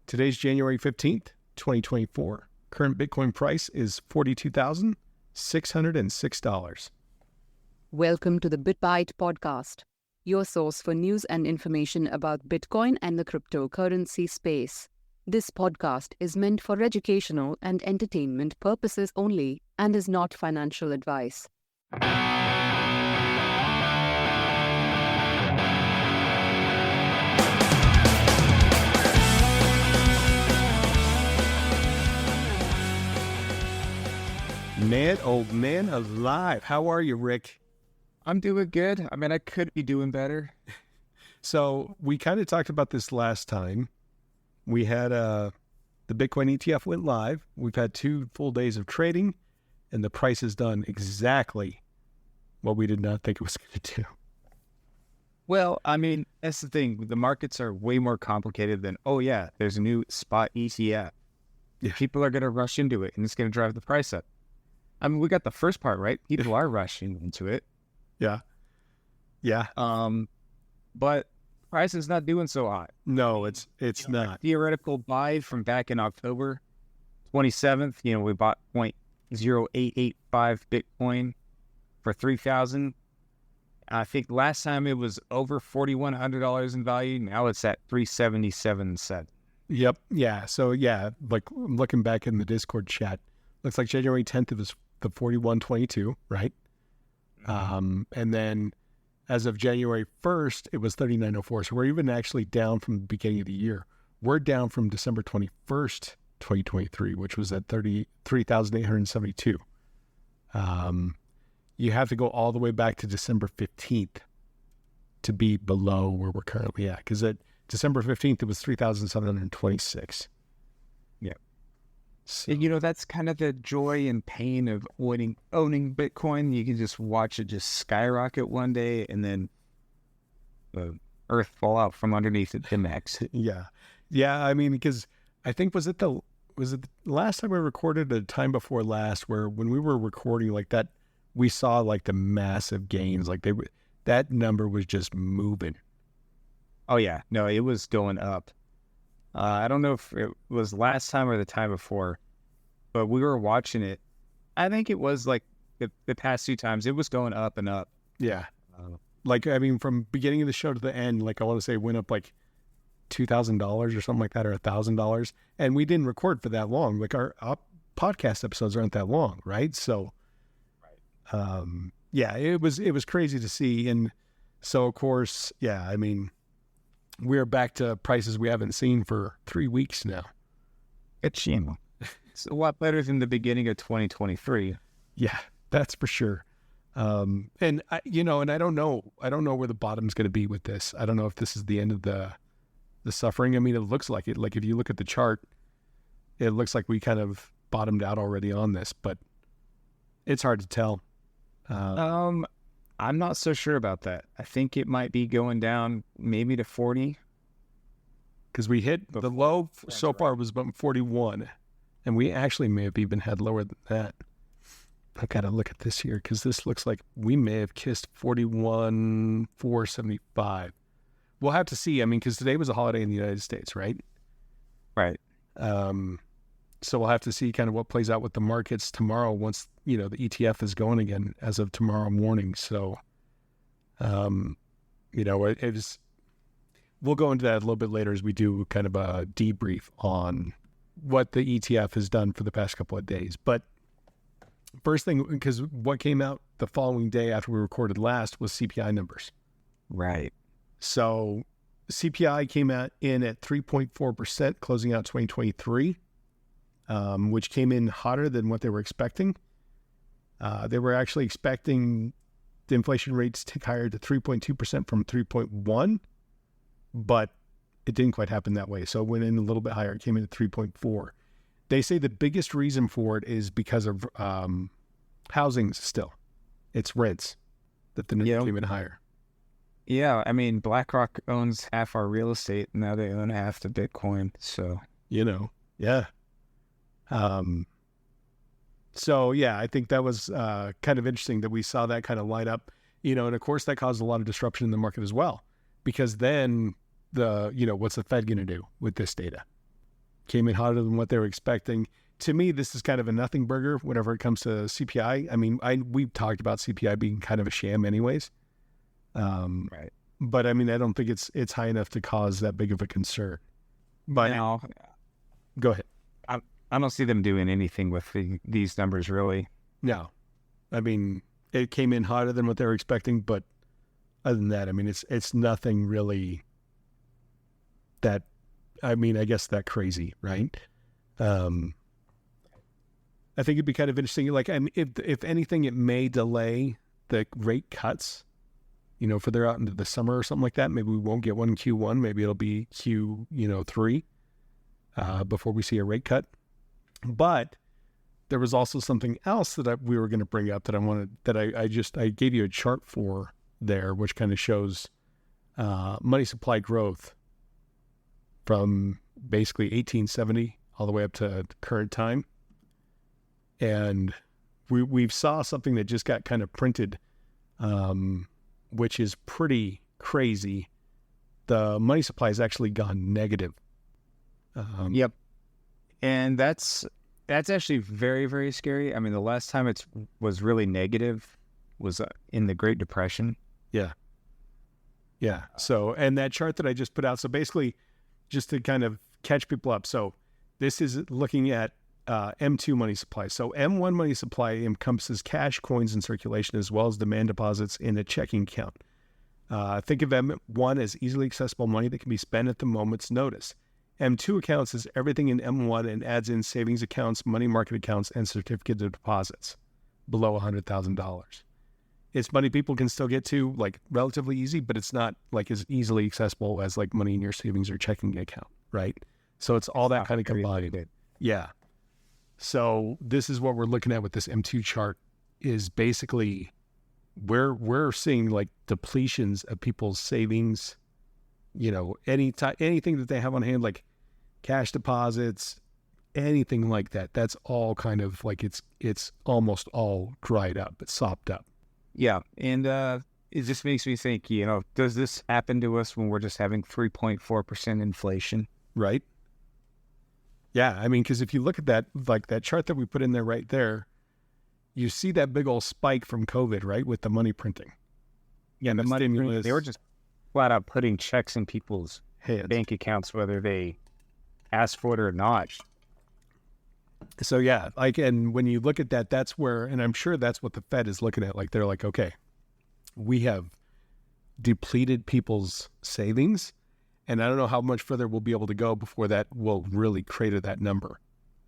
Today's January 15th, 2024. Current Bitcoin price is $42,606. Welcome to the BitBite podcast, your source for news and information about Bitcoin and the cryptocurrency space. This podcast is meant for educational and entertainment purposes only and is not financial advice. Man, oh man alive. How are you, Rick? I'm doing good. I mean, I could be doing better. So we kind of talked about this last time. We had the Bitcoin ETF went live. We've had 2 full days of trading, and the price has done exactly what we did not think it was going to do. Well, I mean, that's the thing. The markets are way more complicated than, oh yeah, there's a new spot ETF. Yeah. People are going to rush into it, and it's going to drive the price up. I mean, we got the first part, right? People are rushing into it. Yeah. Yeah. But price is not doing so hot. No, it's not. Theoretical buy from back in October 27th, we bought 0.0885 Bitcoin for $3,000. I think last time it was over $4,100 in value. Now it's at $377.07. Yep. Yeah. So yeah, like looking back in the Discord chat, looks like January 10th it was the 41.22, right? And then as of January 1st, it was 39.04. So we're even actually down from the beginning of the year. We're down from December 21st, 2023, which was at 33,872. You have to go all the way back to December 15th to be below where we're currently at. Because at December 15th, it was 3,726. Yeah. So, that's kind of the joy and pain of owning Bitcoin. You can just watch it just skyrocket one day and then the earth fall out from underneath it to max. Yeah. Yeah. I mean, because I think, was it the last time we recorded, the time before last, where when we were recording like that, we saw like the massive gains, like that number was just moving. Oh yeah. No, it was going up. I don't know if it was last time or the time before, but we were watching it. I think it was like the past 2 times. It was going up and up. Yeah. Like, I mean, from beginning of the show to the end, like I want to say it went up like $2,000 or something like that, or $1,000. And we didn't record for that long. Like our podcast episodes aren't that long, right? So, yeah, it was crazy to see. And so, of course, yeah, I mean, we're back to prices we haven't seen for 3 weeks now. It's a lot better than the beginning of 2023. Yeah, that's for sure. And I don't know where the bottom's going to be with this. I don't know if this is the end of the suffering. I mean, it looks like it. Like if you look at the chart, it looks like we kind of bottomed out already on this, but it's hard to tell. I'm not so sure about that. I think it might be going down maybe to 40. Because we hit the low so far was about 41. And we actually may have even had lower than that. I got to look at this here because this looks like we may have kissed 41,475. We'll have to see. I mean, because today was a holiday in the United States, right? Right. So we'll have to see kind of what plays out with the markets tomorrow once, the ETF is going again as of tomorrow morning. So, we'll go into that a little bit later as we do kind of a debrief on what the ETF has done for the past couple of days. But first thing, because what came out the following day after we recorded last was CPI numbers. Right. So CPI came in at 3.4%, closing out 2023. Which came in hotter than what they were expecting. They were actually expecting the inflation rates to tick higher to 3.2% from 3.1%, but it didn't quite happen that way. So it went in a little bit higher. It came in at 3.4%. They say the biggest reason for it is because of housing still. It's rents that the number came in higher. Yeah, I mean, BlackRock owns half our real estate. Now they own half the Bitcoin. So, yeah. So yeah, I think that was kind of interesting that we saw that kind of light up, and of course that caused a lot of disruption in the market as well, because then what's the Fed going to do with this data? came in hotter than what they were expecting. To me, this is kind of a nothing burger whenever it comes to CPI. I mean, we've talked about CPI being kind of a sham anyways. Right. But I mean, I don't think it's high enough to cause that big of a concern. But No, go ahead. I don't see them doing anything with these numbers, really. No, I mean, it came in hotter than what they were expecting, but other than that, I mean, it's nothing really that, I mean, I guess that crazy, right? I think it'd be kind of interesting. Like, I mean, if anything, it may delay the rate cuts, further out into the summer or something like that. Maybe we won't get one in Q1. Maybe it'll be Q3 before we see a rate cut. But there was also something else that we were going to bring up that I gave you a chart for there, which kind of shows money supply growth from basically 1870 all the way up to current time. And we've saw something that just got kind of printed, which is pretty crazy. The money supply has actually gone negative. Yep. And that's actually very, very scary. I mean, the last time it was really negative was in the Great Depression. Yeah. Yeah. So, and that chart that I just put out, so basically just to kind of catch people up. So this is looking at M2 money supply. So M1 money supply encompasses cash, coins in circulation, as well as demand deposits in a checking account. Think of M1 as easily accessible money that can be spent at the moment's notice. M2 accounts is everything in M1 and adds in savings accounts, money market accounts, and certificate of deposits below $100,000. It's money people can still get to like relatively easy, but it's not like as easily accessible as like money in your savings or checking account, right? So it's all that kind of combined. Yeah. So this is what we're looking at with this M2 chart is basically we're seeing like depletions of people's savings, anything that they have on hand, like cash deposits, anything like that. That's all kind of like it's almost all dried up, it's sopped up. Yeah. And it just makes me think, does this happen to us when we're just having 3.4% inflation? Right. Yeah. I mean, because if you look at that, like that chart that we put in there right there, you see that big old spike from COVID, right? With the money printing. Yeah. The money printing, they were just flat out putting checks in people's bank accounts, whether they asked for it or not. So yeah, like, and when you look at that, that's where, and I'm sure that's what the Fed is looking at. Like, they're like, okay, we have depleted people's savings, and I don't know how much further we'll be able to go before that will really crater that number.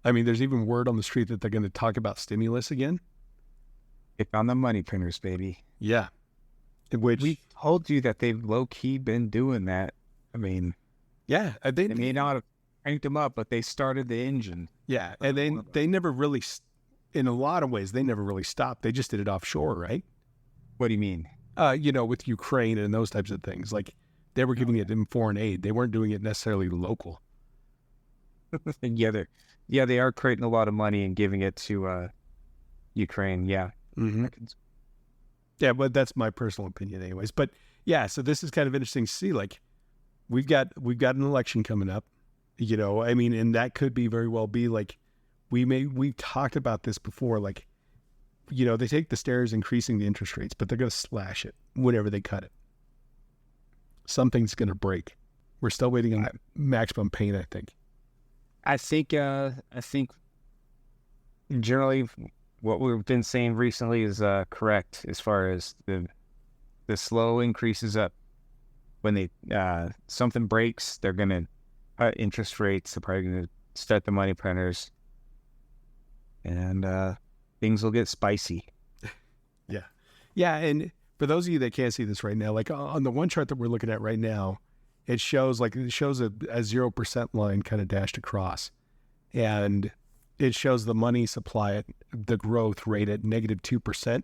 I mean, there's even word on the street that they're going to talk about stimulus again. Pick on the money printers, baby. Yeah. Which we told you that they've low-key been doing that. I mean, yeah, they may not have cranked them up, but they started the engine. Yeah, and they never really, in a lot of ways, they never really stopped. They just did it offshore, right? What do you mean? With Ukraine and those types of things. Like, they were giving it in foreign aid. They weren't doing it necessarily local. Yeah, they are creating a lot of money and giving it to Ukraine. Yeah. Mm-hmm. Yeah, but that's my personal opinion anyways. But yeah, so this is kind of interesting to see. Like, we've got an election coming up, I mean, and that could be very well be like, we've talked about this before. Like, they take the stairs increasing the interest rates, but they're going to slash it whenever they cut it. Something's going to break. We're still waiting on maximum pain, I think. I think generally what we've been saying recently is correct as far as the slow increases up. When they something breaks, they're going to cut interest rates. They're probably going to start the money printers, and things will get spicy. Yeah, and for those of you that can't see this right now, like on the one chart that we're looking at right now, it shows a 0% line kind of dashed across, and it shows the money supply at the growth rate at -2%.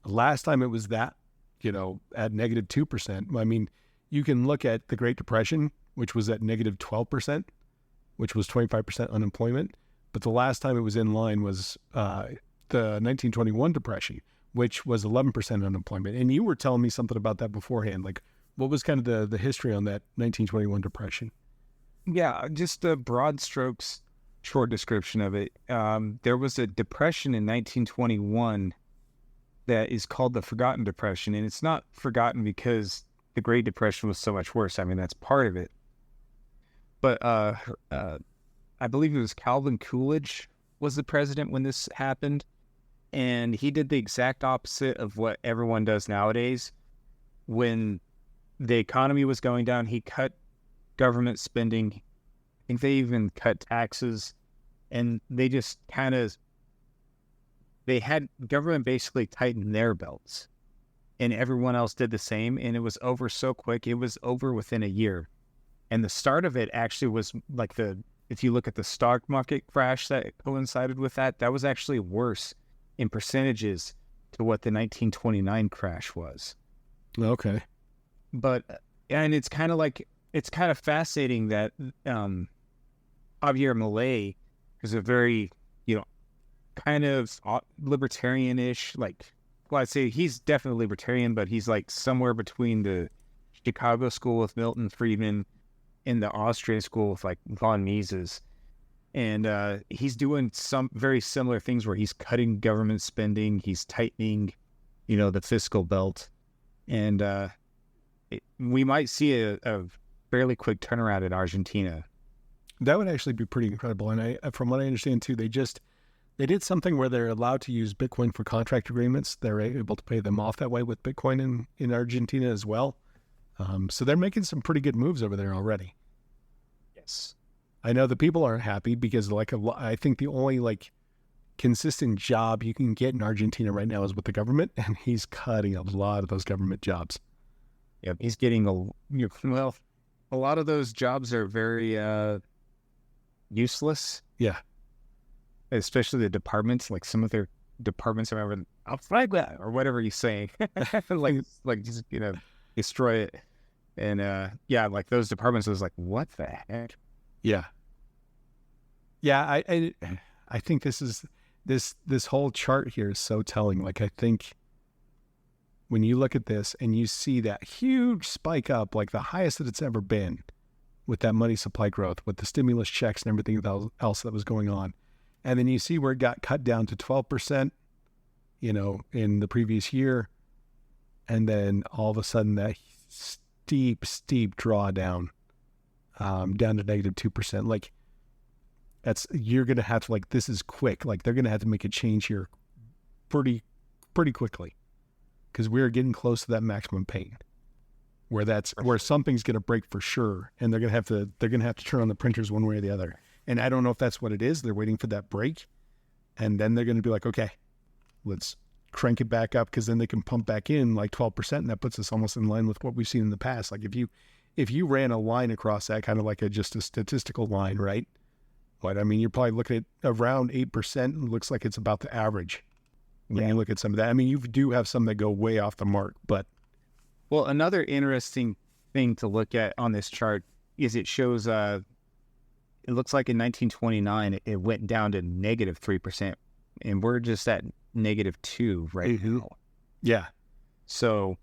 Last time it was that, at -2%. I mean, you can look at the Great Depression, which was at -12%, which was 25% unemployment. But the last time it was in line was the 1921 Depression, which was 11% unemployment. And you were telling me something about that beforehand. Like, what was kind of the history on that 1921 Depression? Yeah, just the broad strokes, short description of it. There was a depression in 1921 that is called the Forgotten Depression, and it's not forgotten because the Great Depression was so much worse. I mean, that's part of it. But I believe it was Calvin Coolidge was the president when this happened, and he did the exact opposite of what everyone does nowadays. When the economy was going down, he cut government spending. I think they even cut taxes, and they just they had government basically tighten their belts, and everyone else did the same, and it was over so quick. It was over within a year. And the start of it actually was like if you look at the stock market crash that coincided with that, that was actually worse in percentages to what the 1929 crash was. Okay. But, and it's kind of fascinating that Javier Milei is a very, kind of libertarian-ish, well, I'd say he's definitely libertarian, but he's like somewhere between the Chicago school with Milton Friedman and the Austrian school with like von Mises. And he's doing some very similar things where he's cutting government spending, he's tightening, the fiscal belt. And we might see a fairly quick turnaround in Argentina. That would actually be pretty incredible. And from what I understand too, they did something where they're allowed to use Bitcoin for contract agreements. They're able to pay them off that way with Bitcoin in Argentina as well. So they're making some pretty good moves over there already. Yes. I know the people aren't happy because I think the only consistent job you can get in Argentina right now is with the government, and he's cutting a lot of those government jobs. Yeah, he's getting a lot of those jobs are very useless. Yeah. Especially the departments, like some of their departments, I remember, or whatever you say, like just, destroy it. And like those departments was like, what the heck? Yeah. Yeah, I think this whole chart here is so telling. Like, I think when you look at this and you see that huge spike up, like the highest that it's ever been with that money supply growth, with the stimulus checks and everything else that was going on. And then you see where it got cut down to 12%, in the previous year. And then all of a sudden that steep drawdown down to negative 2%. Like, you're going to have to, this is quick. Like, they're going to have to make a change here pretty quickly, because we're getting close to that maximum pain where something's going to break for sure. And they're going to have to turn on the printers one way or the other. And I don't know if that's what it is. They're waiting for that break. And then they're going to be like, okay, let's crank it back up, because then they can pump back in like 12%. And that puts us almost in line with what we've seen in the past. Like if you ran a line across that, kind of like just a statistical line, right? But I mean, you're probably looking at around 8%. It looks like it's about the average when you look at some of that. I mean, you do have some that go way off the mark, but. Well, another interesting thing to look at on this chart is it shows, it looks like in 1929, it went down to negative 3%, and we're just at negative 2 right now. Yeah. So,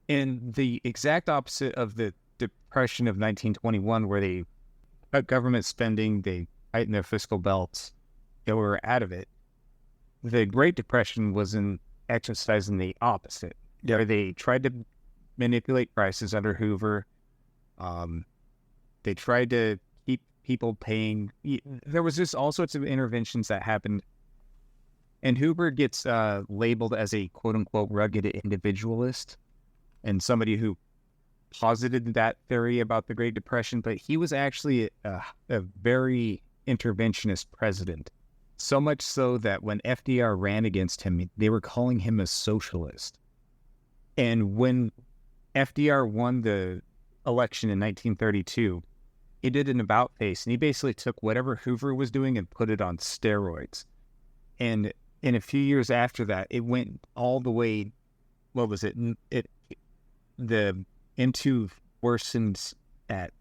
in the exact opposite of the Depression of 1921, where they cut government spending, they tightened their fiscal belts, they were out of it. The Great Depression was exercising the opposite, where they tried to manipulate prices under Hoover. They tried to keep people paying. There was just all sorts of interventions that happened. And Hoover gets labeled as a quote-unquote rugged individualist and somebody who posited that theory about the Great Depression, but he was actually a very interventionist president. So much so that when FDR ran against him, they were calling him a socialist. And when FDR won the election in 1932, he did an about-face, and he basically took whatever Hoover was doing and put it on steroids. And in a few years after that, it went all the way, what was it? The M2 worsens at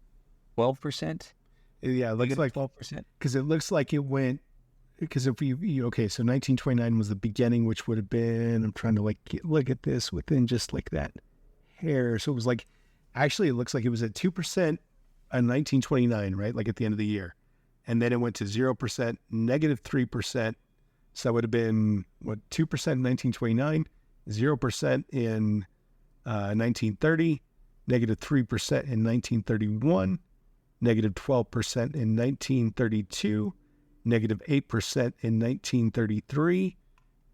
12%? Yeah, it looks like 12%. Because it looks like it went, because if okay, so 1929 was the beginning, which would have been, I'm trying to look at this within just like that hair. So it was actually it looks like it was at 2% in 1929, right? Like at the end of the year. And then it went to 0%, negative 3%. So that would have been, 2% in 1929, 0% in 1930, negative 3% in 1931, negative 12% in 1932, negative 8% in 1933.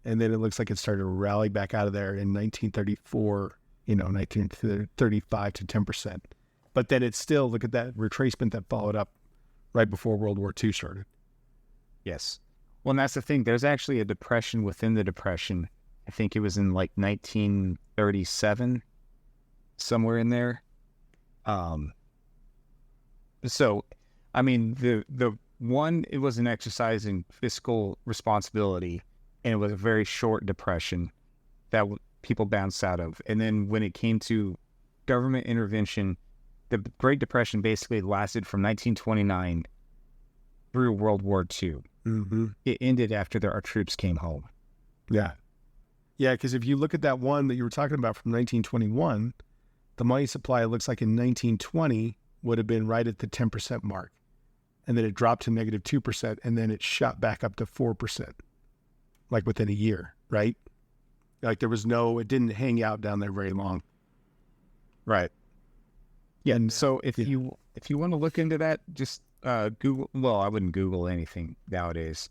And then it looks like it started to rally back out of there in 1934, 1935 to 10%. But then it's still, look at that retracement that followed up right before World War II started. Yes. Well, and that's the thing. There's actually a depression within the depression. I think it was in like 1937, somewhere in there. So, I mean, the one, it was an exercise in fiscal responsibility, and it was a very short depression that people bounced out of. And then when it came to government intervention, the Great Depression basically lasted from 1929 through World War II. Mm-hmm. It ended after our troops came home. Yeah. Yeah, because if you look at that one that you were talking about from 1921, the money supply, it looks like in 1920 would have been right at the 10% mark. And then it dropped to negative 2%, and then it shot back up to 4%, like within a year, right? Like it didn't hang out down there very long. Right. Yeah. And so if you want to look into that, just Google. Well, I wouldn't Google anything nowadays.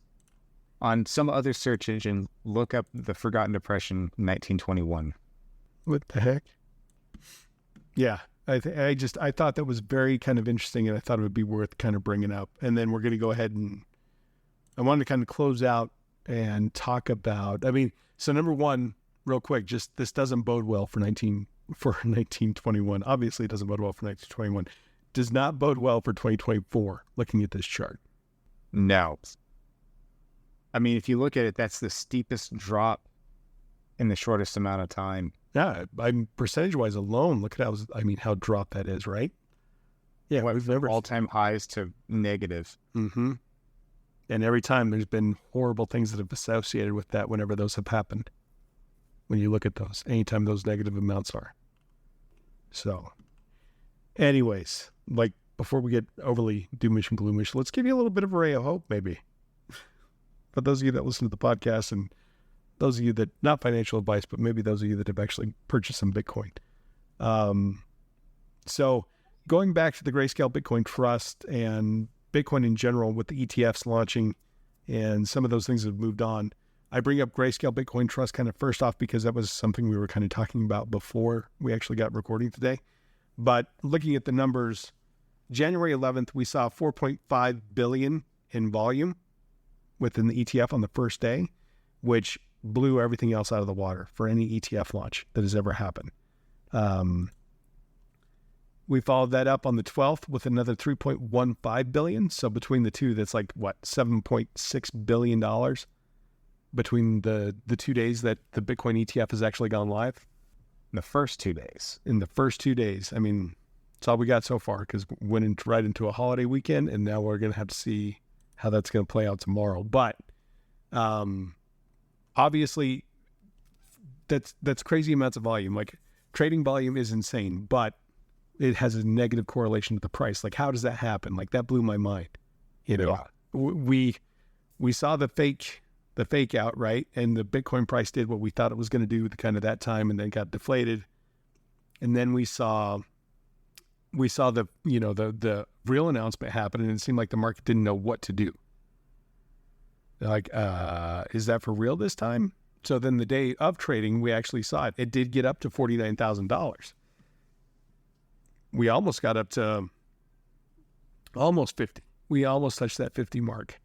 On some other search engine, look up the Forgotten Depression 1921. What the heck? Yeah, I thought that was very kind of interesting, and I thought it would be worth kind of bringing up. And then we're going to go ahead and I wanted to kind of close out and talk about. I mean, so number one, real quick, just this doesn't bode well for 1921. Obviously, it doesn't bode well for 1921. Does not bode well for 2024. Looking at this chart. No. I mean, if you look at it, that's the steepest drop in the shortest amount of time. Yeah, I'm percentage-wise alone. Look at how dropped that is, right? Yeah, we've never all-time highs to negative. Mm-hmm. And every time there's been horrible things that have associated with that whenever those have happened. When you look at those, anytime those negative amounts are. So, anyways, like before we get overly doomish and gloomish, let's give you a little bit of a ray of hope, maybe. For those of you that listen to the podcast, and those of you that, not financial advice, but maybe those of you that have actually purchased some Bitcoin. So going back to the Grayscale Bitcoin Trust and Bitcoin in general with the ETFs launching and some of those things that have moved on, I bring up Grayscale Bitcoin Trust kind of first off because that was something we were kind of talking about before we actually got recording today. But looking at the numbers, January 11th, we saw 4.5 billion in volume within the ETF on the first day, which blew everything else out of the water for any ETF launch that has ever happened. We followed that up on the 12th with another 3.15 billion. So between the two, that's like $7.6 billion between the 2 days that the Bitcoin ETF has actually gone live. In the first 2 days. In the first 2 days. I mean, it's all we got so far because we went right into a holiday weekend, and now we're going to have to see how that's going to play out tomorrow. But obviously, that's crazy amounts of volume. Like, trading volume is insane, but it has a negative correlation with the price. Like, how does that happen? Like, that blew my mind. You know, we saw the fake out, right? And the Bitcoin price did what we thought it was going to do kind of that time, and then got deflated. And then we saw the real announcement happen, and it seemed like the market didn't know what to do. Like, is that for real this time? So then the day of trading, we actually saw it. It did get up to $49,000. We almost got up to almost 50. We almost touched that 50 mark.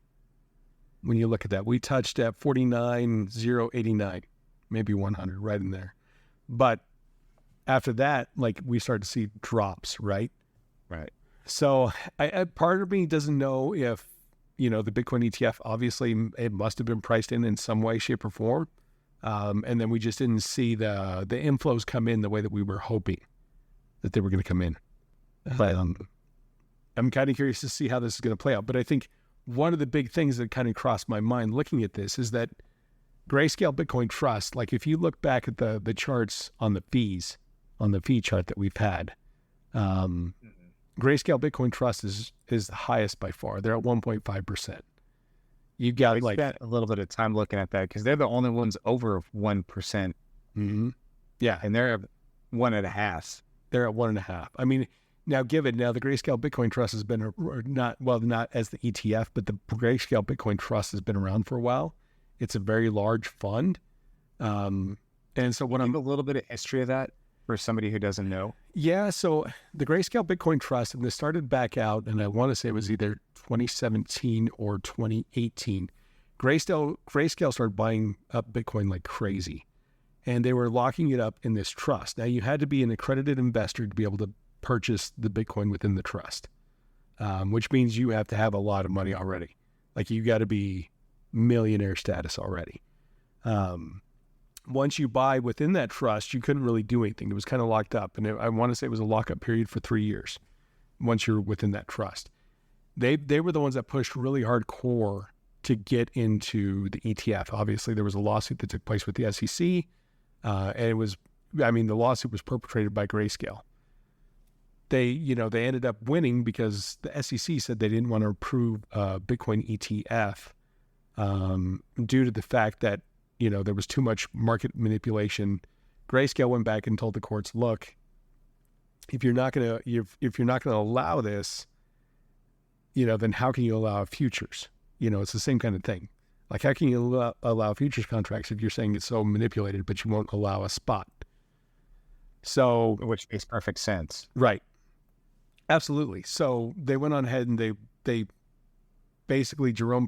When you look at that, we touched at 49,089, maybe 100, right in there. But after that, like, we started to see drops, right? Right. So I part of me doesn't know if, the Bitcoin ETF, obviously it must have been priced in some way, shape, or form. And then we just didn't see the inflows come in the way that we were hoping that they were going to come in. But I'm kind of curious to see how this is going to play out. But I think one of the big things that kind of crossed my mind looking at this is that Grayscale Bitcoin Trust, like if you look back at the charts on the fees, on the fee chart that we've had, Grayscale Bitcoin Trust is the highest by far. They're at 1.5%. You got We like spent a little bit of time looking at that because they're the only ones over 1%, yeah, and they're 1.5. they're at 1.5. I mean, now the Grayscale Bitcoin Trust has been not as the ETF, but the Grayscale Bitcoin Trust has been around for a while. It's a very large fund, and so what Give a little bit of history of that for somebody who doesn't know. Yeah, so the Grayscale Bitcoin Trust, and this started back out, and I want to say it was either 2017 or 2018. Grayscale started buying up Bitcoin like crazy, and they were locking it up in this trust. Now, you had to be an accredited investor to be able to purchase the Bitcoin within the trust, which means you have to have a lot of money already. Like, you got to be millionaire status already. Once you buy within that trust, you couldn't really do anything. It was kind of locked up. And I want to say it was a lockup period for 3 years once you're within that trust. They were the ones that pushed really hardcore to get into the ETF. Obviously, there was a lawsuit that took place with the SEC. And the lawsuit was perpetrated by Grayscale. They ended up winning because the SEC said they didn't want to approve Bitcoin ETF due to the fact that there was too much market manipulation. Grayscale went back and told the courts, look, if you're not going to allow this, then how can you allow futures? It's the same kind of thing. Like, how can you allow futures contracts if you're saying it's so manipulated, but you won't allow a spot? So, which makes perfect sense. Right. Absolutely. So they went on ahead and they basically Gary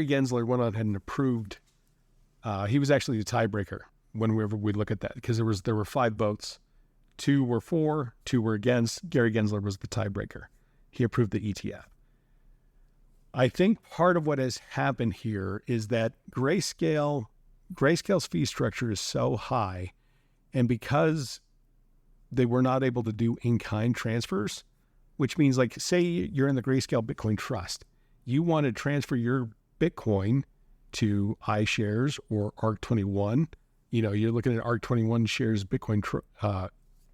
Gensler went on ahead and approved. He was actually the tiebreaker whenever we look at that, because there were 5 votes. 2 were for, 2 were against. Gary Gensler was the tiebreaker. He approved the ETF. I think part of what has happened here is that Grayscale's fee structure is so high, and because they were not able to do in-kind transfers, which means, like, say you're in the Grayscale Bitcoin Trust, you want to transfer your Bitcoin to iShares or ARC21. You're looking at ARC21 shares Bitcoin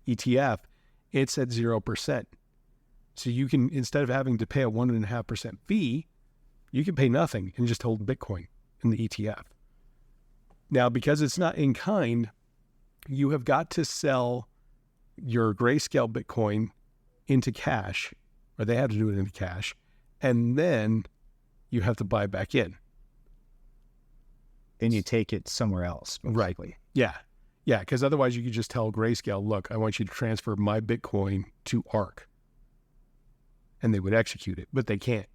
ETF. It's at 0%. So you can, instead of having to pay a 1.5% fee, you can pay nothing and just hold Bitcoin in the ETF. Now, because it's not in kind, you have got to sell your Grayscale Bitcoin into cash, or they have to do it into cash, and then you have to buy back in. Then you take it somewhere else. Basically. Right. Yeah. Yeah, because otherwise you could just tell Grayscale, look, I want you to transfer my Bitcoin to ARC. And they would execute it, but they can't.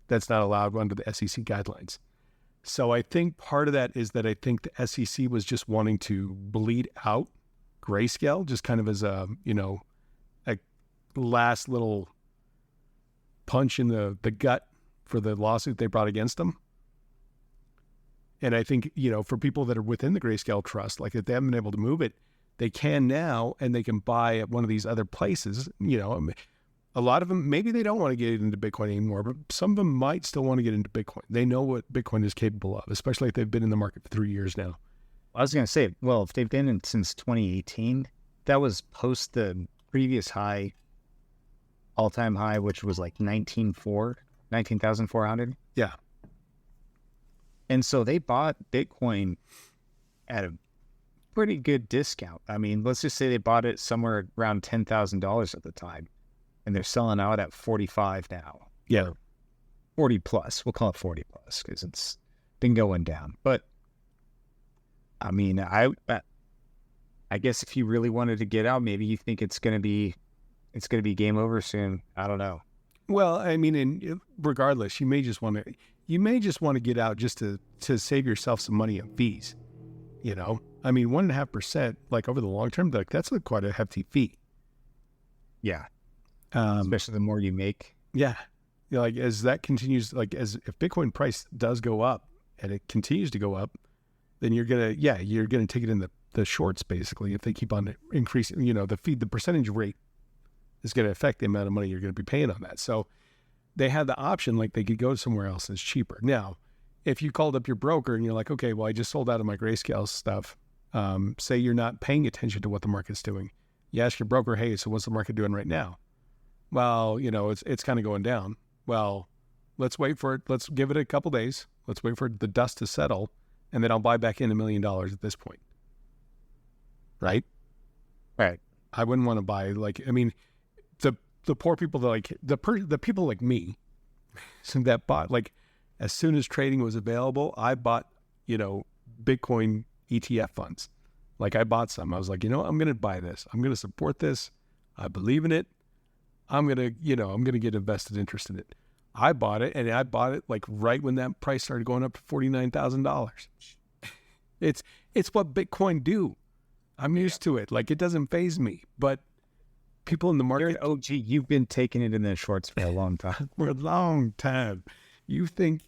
That's not allowed under the SEC guidelines. So I think part of that is that I think the SEC was just wanting to bleed out Grayscale, just kind of as a last little punch in the gut for the lawsuit they brought against them. And I think, for people that are within the Grayscale Trust, like, if they haven't been able to move it, they can now, and they can buy at one of these other places. A lot of them, maybe they don't want to get into Bitcoin anymore, but some of them might still want to get into Bitcoin. They know what Bitcoin is capable of, especially if they've been in the market for 3 years now. I was going to say, well, if they've been in since 2018, that was post the previous high, all-time high, which was like 19,400. Yeah. And so they bought Bitcoin at a pretty good discount. I mean, let's just say they bought it somewhere around $10,000 at the time, and they're selling out at 45 now. Yeah. 40 plus. We'll call it 40 plus because it's been going down. But I mean, I guess if you really wanted to get out, maybe you think it's going to be game over soon. I don't know. Well, I mean, regardless, you may just want to get out just to save yourself some money on fees. I mean, 1.5%, like, over the long term, like, that's quite a hefty fee. Yeah. Especially the more you make. Yeah. Like, as that continues, like, if Bitcoin price does go up and it continues to go up, then you're going to take it in the shorts, basically, if they keep on increasing, the percentage rate is going to affect the amount of money you're going to be paying on that. So they had the option, like, they could go somewhere else that's cheaper. Now, if you called up your broker and you're like, okay, well, I just sold out of my Grayscale stuff. Say you're not paying attention to what the market's doing. You ask your broker, hey, so what's the market doing right now? Well, it's kind of going down. Well, let's wait for it. Let's give it a couple days. Let's wait for the dust to settle, and then I'll buy back in $1 million at this point. Right? Right. I wouldn't want to buy, the poor people the people like me that bought, as soon as trading was available, I bought, Bitcoin ETF funds. I bought some. I was like, I'm going to buy this. I'm going to support this. I believe in it. I'm going to get invested interest in it. I bought it, and I bought it right when that price started going up to $49,000. It's what Bitcoin do. I'm used to it. It doesn't faze me, but people in the market. You're an OG. You've been taking it in the shorts for a long time. For a long time. You think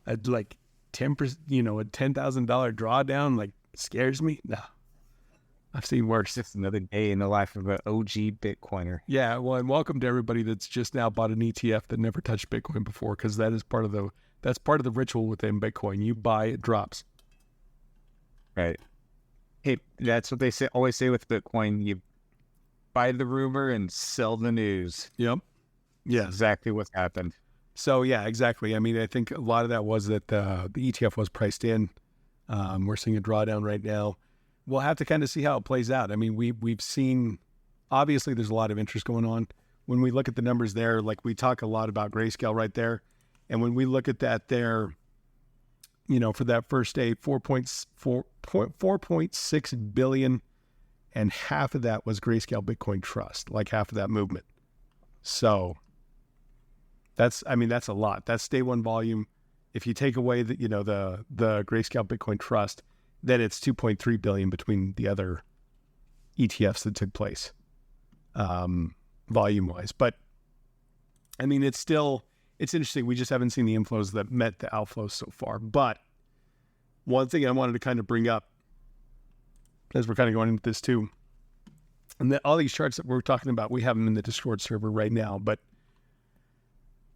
a 10%, a $10,000 drawdown scares me? No. I've seen worse. Just another day in the life of an OG Bitcoiner. Yeah, well, and welcome to everybody that's just now bought an ETF that never touched Bitcoin before, because that is part of the ritual within Bitcoin. You buy, it drops. Right. Hey, that's what they always say with Bitcoin. You buy the rumor and sell the news. Yep. Yeah. Exactly what's happened. So yeah, exactly. I mean, I think a lot of that was that the ETF was priced in. We're seeing a drawdown right now. We'll have to kind of see how it plays out. I mean, we've seen, obviously there's a lot of interest going on. When we look at the numbers there, we talk a lot about Grayscale right there. And when we look at that there, for that first day, 4.6 billion, and half of that was Grayscale Bitcoin Trust, half of that movement. So that's a lot. That's day one volume. If you take away the Grayscale Bitcoin Trust, then it's 2.3 billion between the other ETFs that took place, volume wise. But I mean, it's interesting. We just haven't seen the inflows that met the outflows so far. But one thing I wanted to kind of bring up as we're kind of going into this too, and all these charts that we're talking about, we have them in the Discord server right now. But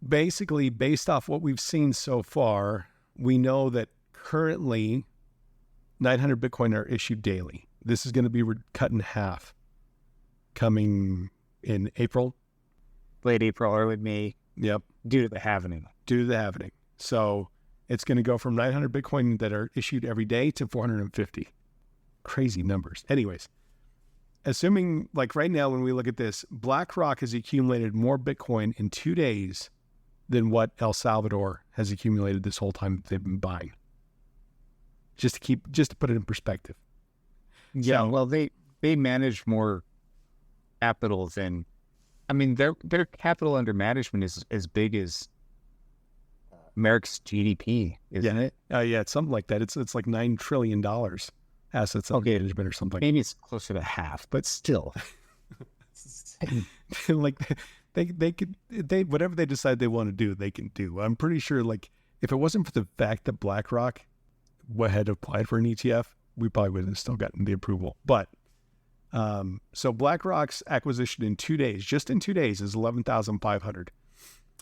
basically, based off what we've seen so far, we know that currently 900 Bitcoin are issued daily. This is going to be cut in half coming in April. Late April, early May. Yep. Due to the halvening. So it's going to go from 900 Bitcoin that are issued every day to 450. Crazy numbers. Anyways, assuming right now when we look at this, BlackRock has accumulated more Bitcoin in 2 days than what El Salvador has accumulated this whole time that they've been buying. Just to put it in perspective. Yeah, well, they manage more capital than, their capital under management is as big as America's GDP, isn't it? Yeah, it's something like that. It's like $9 trillion assets under management or something. Maybe it's closer to half, but still. They could whatever they decide they want to do, they can do. I'm pretty sure if it wasn't for the fact that BlackRock had applied for an ETF, we probably would have still gotten the approval. But so BlackRock's acquisition in 2 days, just in 2 days, is 11,500.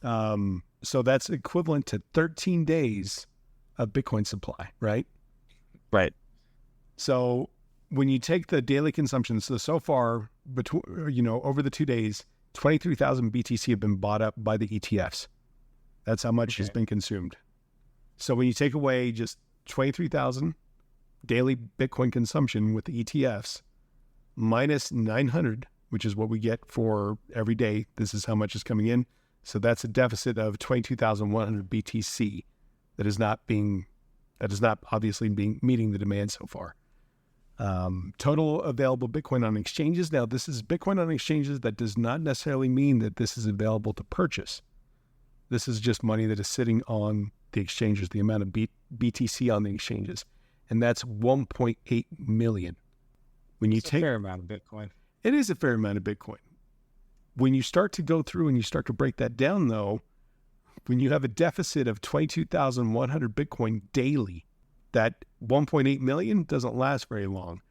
So that's equivalent to 13 days of Bitcoin supply, right? Right. So when you take the daily consumption, so far over the 2 days, 23,000 BTC have been bought up by the ETFs. That's how much has been consumed. So when you take away just 23,000 daily Bitcoin consumption with the ETFs, minus 900, which is what we get for every day, this is how much is coming in. So that's a deficit of 22,100 BTC that is not obviously meeting the demand so far. Total available Bitcoin on exchanges. Now, this is Bitcoin on exchanges. That does not necessarily mean that this is available to purchase. This is just money that is sitting on the exchanges, the amount of BTC on the exchanges. And that's 1.8 million. When you take a fair amount of Bitcoin. It is a fair amount of Bitcoin. When you start to go through and you start to break that down, though, when you have a deficit of 22,100 Bitcoin daily, that 1.8 million doesn't last very long.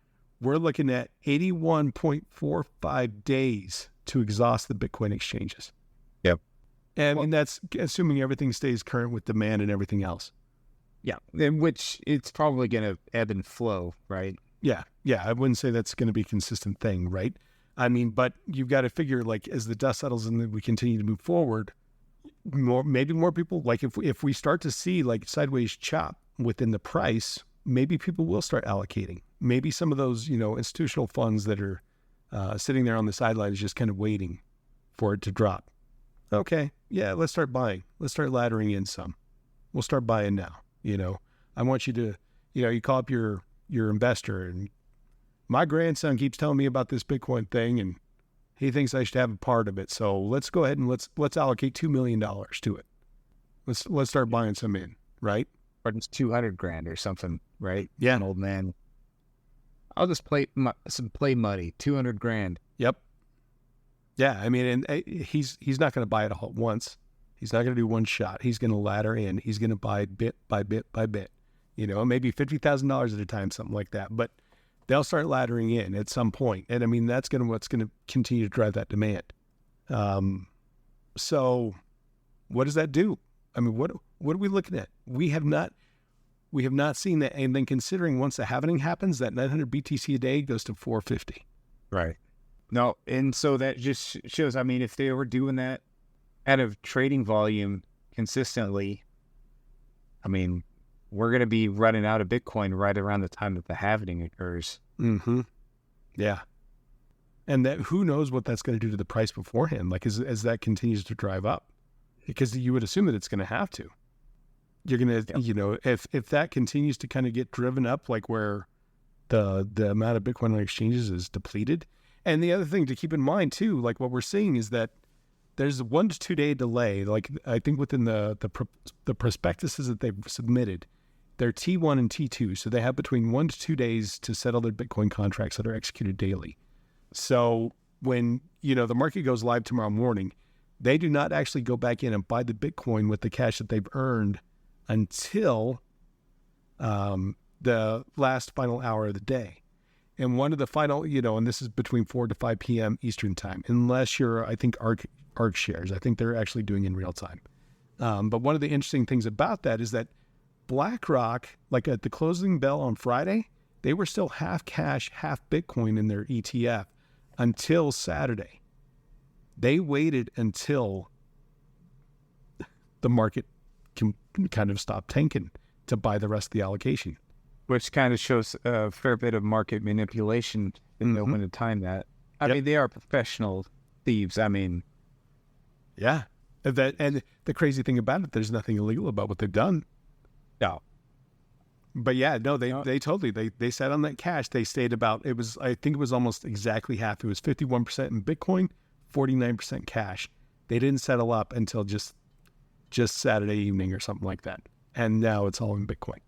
We're looking at 81.45 days to exhaust the Bitcoin exchanges. Yep. And that's assuming everything stays current with demand and everything else. Yeah, in which it's probably going to ebb and flow, right? Yeah. I wouldn't say that's going to be a consistent thing, right? I mean, but you've got to figure, like, as the dust settles and we continue to move forward, maybe more people, like if we start to see like sideways chop within the price, maybe people will start allocating. Maybe some of those, institutional funds that are sitting there on the sidelines just kind of waiting for it to drop. Okay, yeah, let's start buying. Let's start laddering in some. We'll start buying now. I want you to, you call up your investor, and my grandson keeps telling me about this Bitcoin thing, and he thinks I should have a part of it. So let's go ahead and let's allocate $2 million to it. Let's start buying some in, right? Or it's $200,000 or something, right? Yeah. An old man. I'll just play money, $200,000. Yep. Yeah, I mean, and he's not going to buy it all at once. He's not going to do one shot. He's going to ladder in. He's going to buy bit by bit by bit. Maybe $50,000 at a time, something like that. But they'll start laddering in at some point, and I mean that's what's going to continue to drive that demand. So, what does that do? I mean, what are we looking at? We have not seen that, and then considering once the halving happens, that 900 BTC a day goes to 450. Right. No, and so that just shows. I mean, if they were doing that out of trading volume consistently, I mean, we're going to be running out of Bitcoin right around the time that the halving occurs. Mm-hmm. Yeah. And that, who knows what that's going to do to the price beforehand, like as that continues to drive up, because you would assume that it's going to have to. You're going to, if that continues to kind of get driven up, like where the amount of Bitcoin on exchanges is depleted. And the other thing to keep in mind too, like what we're seeing is that there's a 1 to 2 day delay. Like I think within the prospectuses that they've submitted, they're T1 and T2. So they have between 1 to 2 days to settle their Bitcoin contracts that are executed daily. So when, the market goes live tomorrow morning, they do not actually go back in and buy the Bitcoin with the cash that they've earned until the last final hour of the day. And one of the final, and this is between 4 to 5 p.m. Eastern time, unless you're, I think, ARC shares. I think they're actually doing in real time. But one of the interesting things about that is that BlackRock, like at the closing bell on Friday, they were still half cash, half Bitcoin in their ETF until Saturday. They waited until the market can kind of stop tanking to buy the rest of the allocation. Which kind of shows a fair bit of market manipulation and know when to time that. I mean, they are professional thieves. I mean, yeah. And the crazy thing about it, there's nothing illegal about what they've done. No. But yeah, no, they totally, they sat on that cash. They stayed about, I think it was almost exactly half. It was 51% in Bitcoin, 49% cash. They didn't settle up until just Saturday evening or something like that. And now it's all in Bitcoin.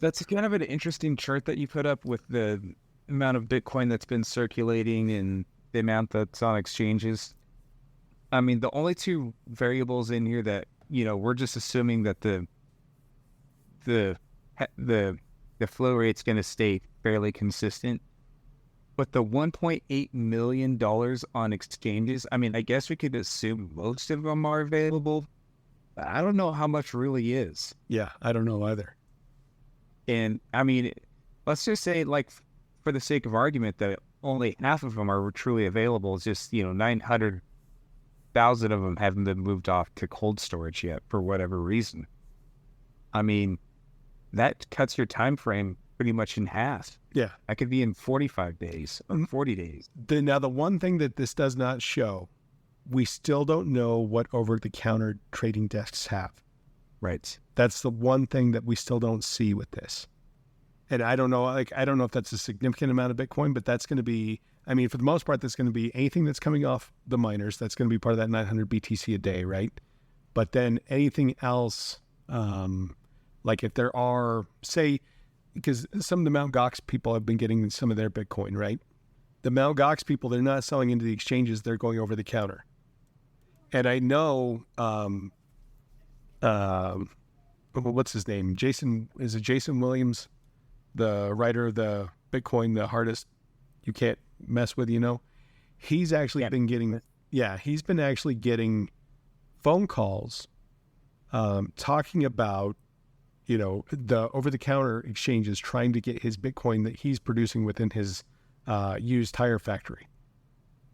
That's kind of an interesting chart that you put up with the amount of Bitcoin that's been circulating and the amount that's on exchanges. I mean, the only two variables in here that, we're just assuming that the flow rate's going to stay fairly consistent. But the $1.8 million on exchanges, I mean, I guess we could assume most of them are available, but I don't know how much really is. Yeah, I don't know either. And I mean, let's just say, like, for the sake of argument, that only half of them are truly available. It's just, 900,000 of them haven't been moved off to cold storage yet for whatever reason. I mean, that cuts your time frame pretty much in half. Yeah. That could be in 45 days or 40 days. Now, the one thing that this does not show, we still don't know what over-the-counter trading desks have. Right. That's the one thing that we still don't see with this. And I don't know if that's a significant amount of Bitcoin, but that's going to be, I mean, for the most part, that's going to be anything that's coming off the miners. That's going to be part of that 900 BTC a day, right? But then anything else, like if there are, say, because some of the Mt. Gox people have been getting some of their Bitcoin, right? The Mt. Gox people, they're not selling into the exchanges. They're going over the counter. And I know, what's his name? Jason Williams, the writer of the Bitcoin, the hardest you can't mess with, he's actually been getting, he's been actually getting phone calls, talking about, the over-the-counter exchanges trying to get his Bitcoin that he's producing within his used tire factory.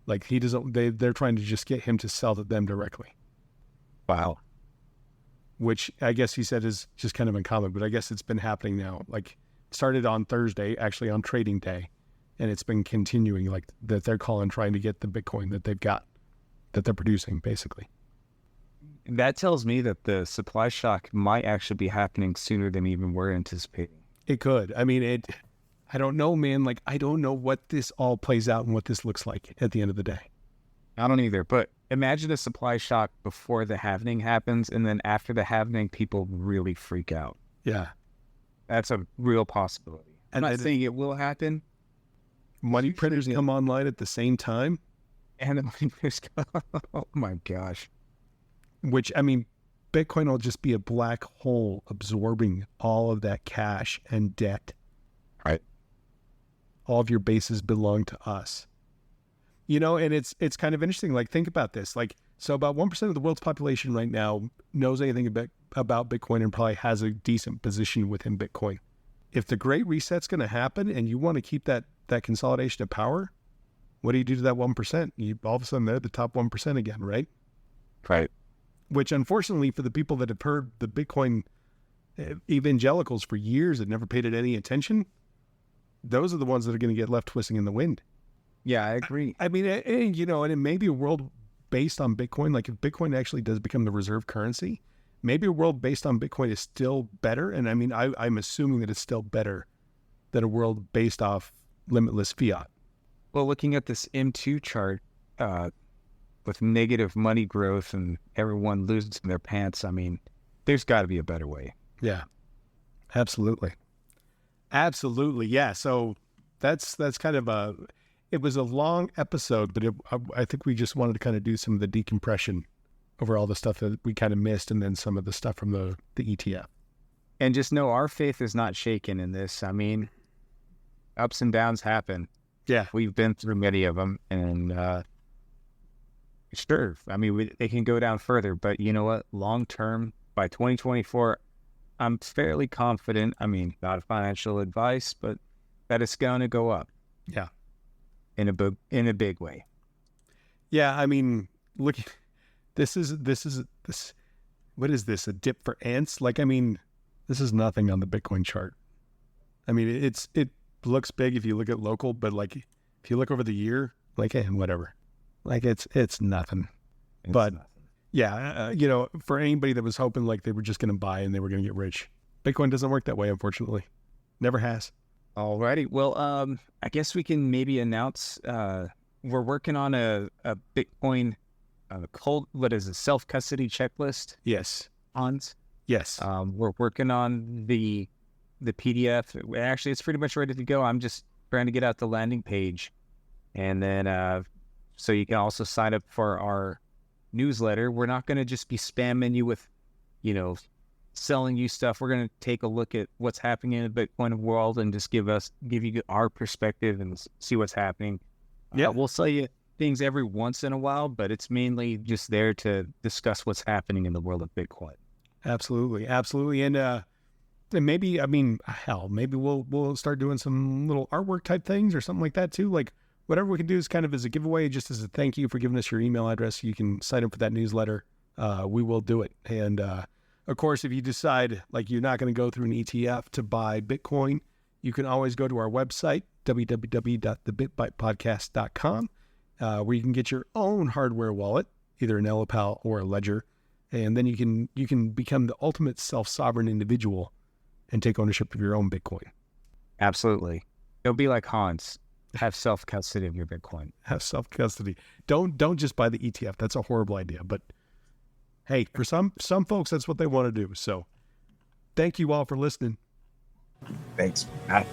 Like he doesn't. They're trying to just get him to sell to them directly. Wow. Which I guess he said is just kind of uncommon, but I guess it's been happening now. Like it started on Thursday, actually on trading day, and it's been continuing like that. They're calling trying to get the Bitcoin that they've got, that they're producing basically. That tells me that the supply shock might actually be happening sooner than even we're anticipating. It could. I mean, I don't know, man. Like I don't know what this all plays out and what this looks like at the end of the day. I don't either, but imagine a supply shock before the halvening happens, and then after the halvening, people really freak out. Yeah. That's a real possibility. I'm And not saying it will happen. money printers come online at the same time. And the money printers go, oh my gosh. Which, I mean, Bitcoin will just be a black hole absorbing all of that cash and debt. Right. All of your bases belong to us. You know, and it's kind of interesting. Like, think about this. Like, so about 1% of the world's population right now knows anything about Bitcoin and probably has a decent position within Bitcoin. If the Great Reset's going to happen and you want to keep that consolidation of power, what do you do to that 1%? You all of a sudden they're the top 1% again, right? Right. Which unfortunately for the people that have heard the Bitcoin evangelicals for years and never paid it any attention, those are the ones that are going to get left twisting in the wind. Yeah, I agree. I mean, and, you know, and it may be a world based on Bitcoin. Like if Bitcoin actually does become the reserve currency, maybe a world based on Bitcoin is still better. And I mean, I'm assuming that it's still better than a world based off limitless fiat. Well, looking at this M2 chart with negative money growth and everyone losing their pants, I mean, there's got to be a better way. Yeah, absolutely. Absolutely. Yeah. So that's kind of it was a long episode, but I think we just wanted to kind of do some of the decompression over all the stuff that we kind of missed and then some of the stuff from the ETF. And just know our faith is not shaken in this. I mean, ups and downs happen. Yeah. We've been through many of them, and sure, I mean, they can go down further, but you know what? Long term, by 2024, I'm fairly confident, I mean, not financial advice, but that it's going to go up. Yeah. In a big way. Yeah. I mean, look, this is what is this? A dip for ants? Like, I mean, this is nothing on the Bitcoin chart. I mean, it looks big if you look at local, but like if you look over the year, like, whatever, like it's nothing. But nothing. Yeah, you know, for anybody that was hoping like they were just going to buy and they were going to get rich, Bitcoin doesn't work that way, unfortunately. Never has. Alrighty. Well, I guess we can maybe announce we're working on a Bitcoin self-custody checklist. Yes. Hans. Yes. We're working on the PDF. Actually, it's pretty much ready to go. I'm just trying to get out the landing page, and then so you can also sign up for our newsletter. We're not going to just be spamming you with, you know, selling you stuff. We're going to take a look at what's happening in the Bitcoin world and just give you our perspective and see what's happening. Yeah, we'll sell you things every once in a while, but it's mainly just there to discuss what's happening in the world of Bitcoin. Absolutely, absolutely, and maybe, I mean, hell, maybe we'll start doing some little artwork type things or something like that too. Like whatever we can do is kind of as a giveaway, just as a thank you for giving us your email address. You can sign up for that newsletter. We will do it, and of course, if you decide like you're not going to go through an ETF to buy Bitcoin, you can always go to our website, www.thebitbytepodcast.com, where you can get your own hardware wallet, either an Elipal or a Ledger, and then you can become the ultimate self-sovereign individual and take ownership of your own Bitcoin. Absolutely. Don't be like Hans. Have self-custody of your Bitcoin. Have self-custody. Don't just buy the ETF. That's a horrible idea, but hey, for some folks, that's what they want to do. So thank you all for listening. Thanks. Bye.